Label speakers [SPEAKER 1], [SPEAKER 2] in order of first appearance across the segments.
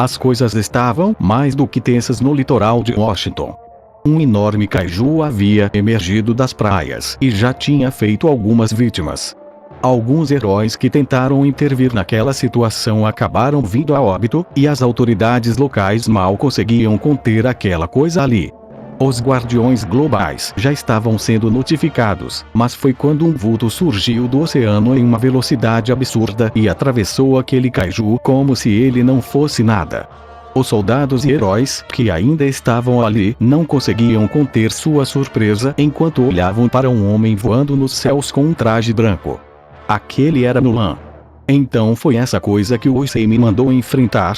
[SPEAKER 1] As coisas estavam mais do que tensas no litoral de Washington. Um enorme kaiju havia emergido das praias e já tinha feito algumas vítimas. Alguns heróis que tentaram intervir naquela situação acabaram vindo a óbito, e as autoridades locais mal conseguiam conter aquela coisa ali. Os guardiões globais já estavam sendo notificados, mas foi quando um vulto surgiu do oceano em uma velocidade absurda e atravessou aquele kaiju como se ele não fosse nada. Os soldados e heróis que ainda estavam ali não conseguiam conter sua surpresa enquanto olhavam para um homem voando nos céus com um traje branco. Aquele era Nolan. Então foi essa coisa que o Issei me mandou enfrentar.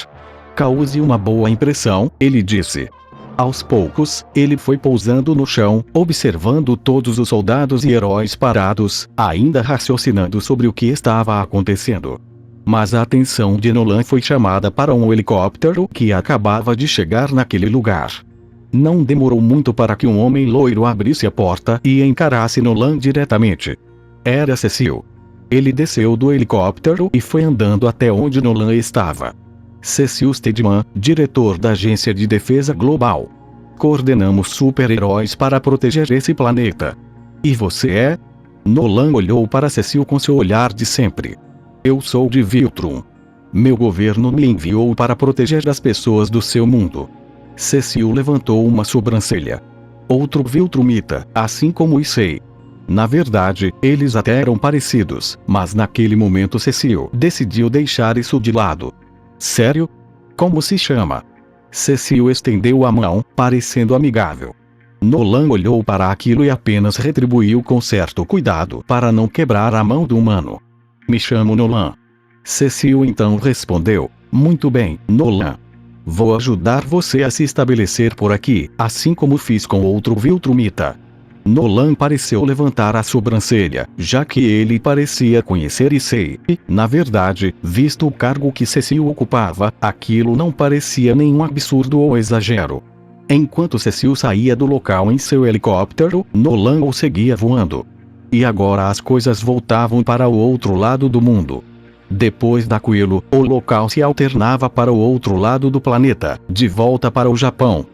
[SPEAKER 1] Cause uma boa impressão, ele disse. Aos poucos, ele foi pousando no chão, observando todos os soldados e heróis parados, ainda raciocinando sobre o que estava acontecendo. Mas a atenção de Nolan foi chamada para um helicóptero que acabava de chegar naquele lugar. Não demorou muito para que um homem loiro abrisse a porta e encarasse Nolan diretamente. Era Cecil. Ele desceu do helicóptero e foi andando até onde Nolan estava. Cecil Steadman, diretor da Agência de Defesa Global. Coordenamos super-heróis para proteger esse planeta. E você é? Nolan olhou para Cecil com seu olhar de sempre. Eu sou de Viltrum. Meu governo me enviou para proteger as pessoas do seu mundo. Cecil levantou uma sobrancelha. Outro Viltrumita, assim como Issei. Na verdade, eles até eram parecidos, mas naquele momento Cecil decidiu deixar isso de lado. Sério? Como se chama? Cecil estendeu a mão, parecendo amigável. Nolan olhou para aquilo e apenas retribuiu com certo cuidado para não quebrar a mão do humano. Me chamo Nolan. Cecil então respondeu, muito bem, Nolan. Vou ajudar você a se estabelecer por aqui, assim como fiz com outro Viltrumita. Nolan pareceu levantar a sobrancelha, já que ele parecia conhecer Issei, e, na verdade, visto o cargo que Cecil ocupava, aquilo não parecia nenhum absurdo ou exagero. Enquanto Cecil saía do local em seu helicóptero, Nolan o seguia voando. E agora as coisas voltavam para o outro lado do mundo. Depois daquilo, o local se alternava para o outro lado do planeta, de volta para o Japão.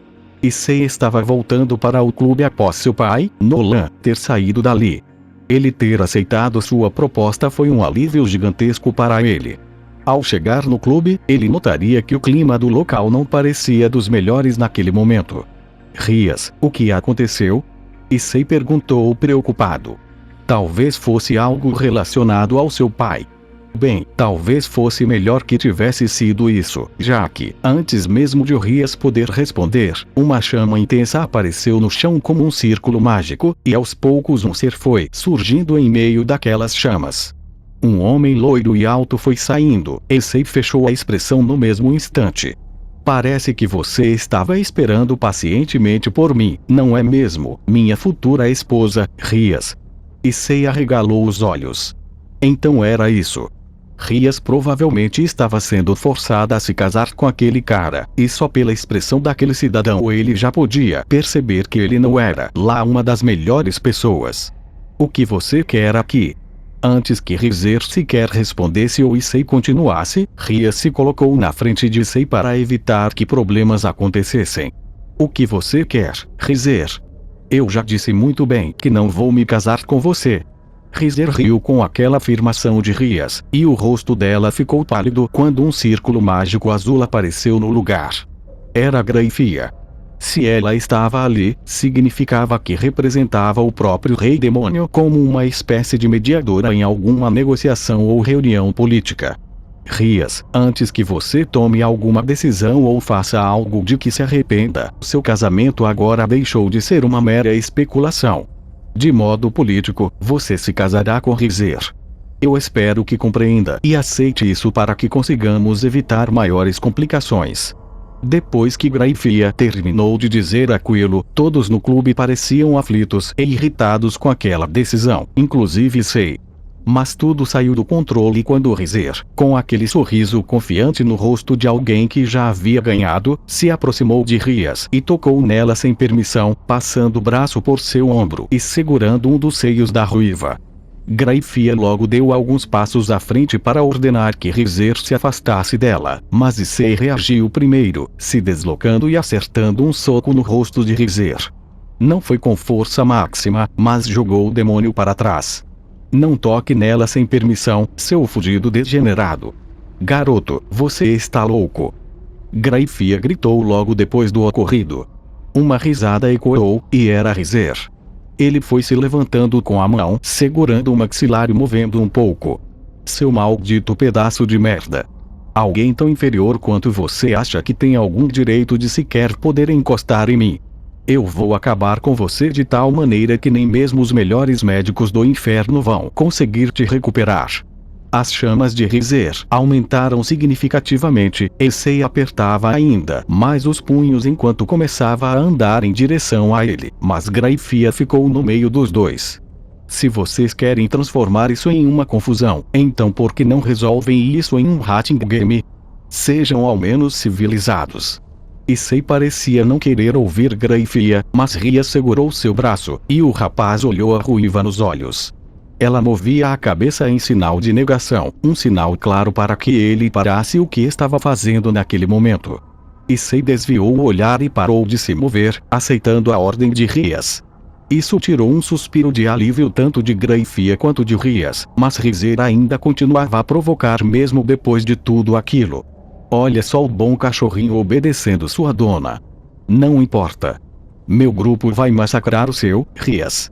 [SPEAKER 1] Issei estava voltando para o clube após seu pai, Nolan, ter saído dali. Ele ter aceitado sua proposta foi um alívio gigantesco para ele. Ao chegar no clube, ele notaria que o clima do local não parecia dos melhores naquele momento. Rias, o que aconteceu? Issei perguntou preocupado. Talvez fosse algo relacionado ao seu pai. Bem, talvez fosse melhor que tivesse sido isso, já que, antes mesmo de Rias poder responder, uma chama intensa apareceu no chão como um círculo mágico, e aos poucos um ser foi surgindo em meio daquelas chamas. Um homem loiro e alto foi saindo, Issei fechou a expressão no mesmo instante. Parece que você estava esperando pacientemente por mim, não é mesmo, minha futura esposa, Rias? Issei arregalou os olhos. Então era isso. Rias provavelmente estava sendo forçada a se casar com aquele cara, e só pela expressão daquele cidadão ele já podia perceber que ele não era lá uma das melhores pessoas. O que você quer aqui? Antes que Rizer sequer respondesse ou Issei continuasse, Rias se colocou na frente de Issei para evitar que problemas acontecessem. O que você quer, Rizer? Eu já disse muito bem que não vou me casar com você. Rizer riu com aquela afirmação de Rias, e o rosto dela ficou pálido quando um círculo mágico azul apareceu no lugar. Era Greifia. Se ela estava ali, significava que representava o próprio Rei Demônio como uma espécie de mediadora em alguma negociação ou reunião política. Rias, antes que você tome alguma decisão ou faça algo de que se arrependa, seu casamento agora deixou de ser uma mera especulação. De modo político, você se casará com Rizer. Eu espero que compreenda e aceite isso para que consigamos evitar maiores complicações. Depois que Greifia terminou de dizer aquilo, todos no clube pareciam aflitos e irritados com aquela decisão, inclusive Issei. Mas tudo saiu do controle quando Rizer, com aquele sorriso confiante no rosto de alguém que já havia ganhado, se aproximou de Rias e tocou nela sem permissão, passando o braço por seu ombro e segurando um dos seios da ruiva. Graifia logo deu alguns passos à frente para ordenar que Rizer se afastasse dela, mas Issei reagiu primeiro, se deslocando e acertando um soco no rosto de Rizer. Não foi com força máxima, mas jogou o demônio para trás. Não toque nela sem permissão, seu fudido degenerado. Garoto, você está louco. Graifia gritou logo depois do ocorrido. Uma risada ecoou, e era Rizer. Ele foi se levantando com a mão, segurando o maxilar e movendo um pouco. Seu maldito pedaço de merda. Alguém tão inferior quanto você acha que tem algum direito de sequer poder encostar em mim? Eu vou acabar com você de tal maneira que nem mesmo os melhores médicos do inferno vão conseguir te recuperar. As chamas de Rizer aumentaram significativamente, e Issei apertava ainda mais os punhos enquanto começava a andar em direção a ele, mas Graifia ficou no meio dos dois. Se vocês querem transformar isso em uma confusão, então por que não resolvem isso em um rating game? Sejam ao menos civilizados. Issei parecia não querer ouvir Graifia, mas Ria segurou seu braço, e o rapaz olhou a ruiva nos olhos. Ela movia a cabeça em sinal de negação, um sinal claro para que ele parasse o que estava fazendo naquele momento. Issei desviou o olhar e parou de se mover, aceitando a ordem de Rias. Isso tirou um suspiro de alívio tanto de Graifia quanto de Rias, mas Rizer ainda continuava a provocar mesmo depois de tudo aquilo. Olha só o bom cachorrinho obedecendo sua dona. Não importa. Meu grupo vai massacrar o seu, Rias.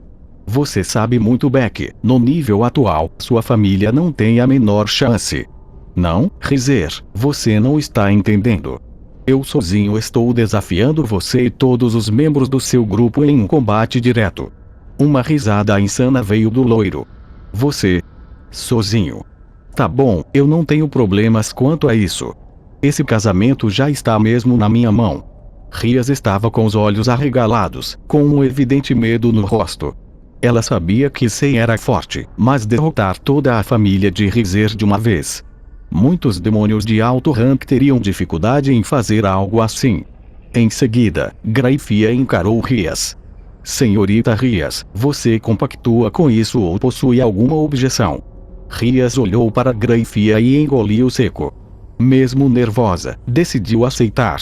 [SPEAKER 1] Você sabe muito bem que, no nível atual, sua família não tem a menor chance. Não, Rizer, você não está entendendo. Eu sozinho estou desafiando você e todos os membros do seu grupo em um combate direto. Uma risada insana veio do loiro. Você? Sozinho? Tá bom, eu não tenho problemas quanto a isso. Esse casamento já está mesmo na minha mão. Rias estava com os olhos arregalados, com um evidente medo no rosto. Ela sabia que Issei era forte, mas derrotar toda a família de Rizer de uma vez. Muitos demônios de alto rank teriam dificuldade em fazer algo assim. Em seguida, Graifia encarou Rias. Senhorita Rias, você compactua com isso ou possui alguma objeção? Rias olhou para Graifia e engoliu seco. Mesmo nervosa, decidiu aceitar.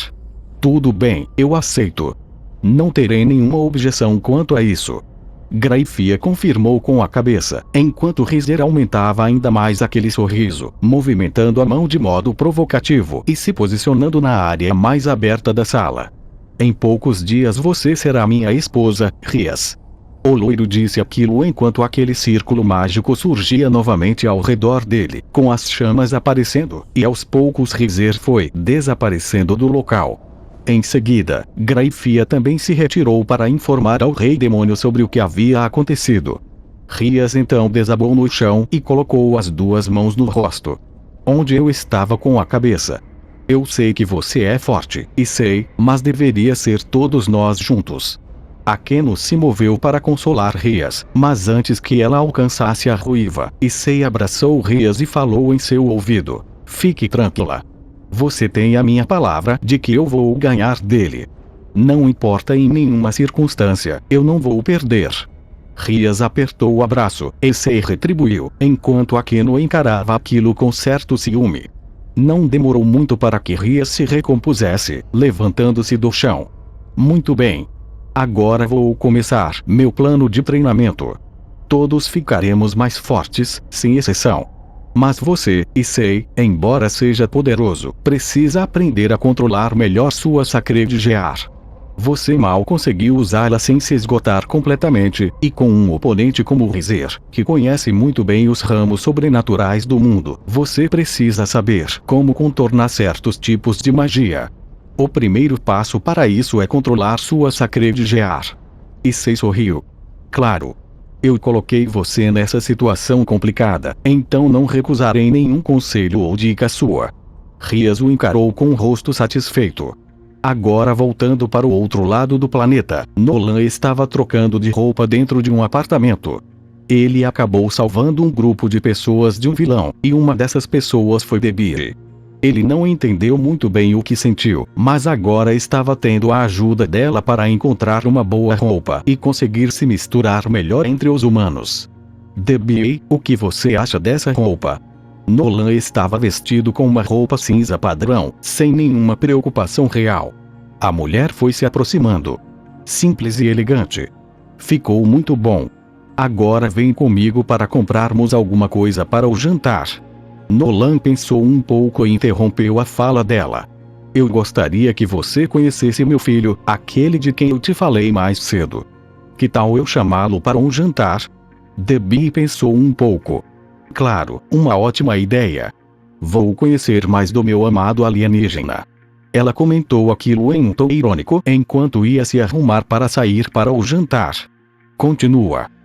[SPEAKER 1] Tudo bem, eu aceito. Não terei nenhuma objeção quanto a isso. Graifia confirmou com a cabeça, enquanto Rizer aumentava ainda mais aquele sorriso, movimentando a mão de modo provocativo e se posicionando na área mais aberta da sala. Em poucos dias você será minha esposa, Rias. O loiro disse aquilo enquanto aquele círculo mágico surgia novamente ao redor dele, com as chamas aparecendo, e aos poucos Rizer foi desaparecendo do local. Em seguida, Graifia também se retirou para informar ao Rei Demônio sobre o que havia acontecido. Rias então desabou no chão e colocou as duas mãos no rosto. Onde eu estava com a cabeça. Eu sei que você é forte, e sei, mas deveria ser todos nós juntos. Akeno se moveu para consolar Rias, mas antes que ela alcançasse a ruiva, Issei abraçou Rias e falou em seu ouvido. Fique tranquila. Você tem a minha palavra de que eu vou ganhar dele. Não importa em nenhuma circunstância, eu não vou perder. Rias apertou o abraço, e Issei retribuiu, enquanto Akeno encarava aquilo com certo ciúme. Não demorou muito para que Rias se recompusesse, levantando-se do chão. Muito bem. Agora vou começar meu plano de treinamento. Todos ficaremos mais fortes, sem exceção. Mas você, Issei, embora seja poderoso, precisa aprender a controlar melhor sua Sacred Gear. Você mal conseguiu usá-la sem se esgotar completamente, e com um oponente como Rizer, que conhece muito bem os ramos sobrenaturais do mundo, você precisa saber como contornar certos tipos de magia. O primeiro passo para isso é controlar sua Sacred Gear. Issei sorriu. Claro. Eu coloquei você nessa situação complicada, então não recusarei nenhum conselho ou dica sua. Rias o encarou com um rosto satisfeito. Agora voltando para o outro lado do planeta, Nolan estava trocando de roupa dentro de um apartamento. Ele acabou salvando um grupo de pessoas de um vilão, e uma dessas pessoas foi Debiri. Ele não entendeu muito bem o que sentiu, mas agora estava tendo a ajuda dela para encontrar uma boa roupa e conseguir se misturar melhor entre os humanos. Debbie, o que você acha dessa roupa? Nolan estava vestido com uma roupa cinza padrão, sem nenhuma preocupação real. A mulher foi se aproximando. Simples e elegante. Ficou muito bom. Agora vem comigo para comprarmos alguma coisa para o jantar. Nolan pensou um pouco e interrompeu a fala dela. Eu gostaria que você conhecesse meu filho, aquele de quem eu te falei mais cedo. Que tal eu chamá-lo para um jantar? Debbie pensou um pouco. Claro, uma ótima ideia. Vou conhecer mais do meu amado alienígena. Ela comentou aquilo em um tom irônico enquanto ia se arrumar para sair para o jantar. Continua.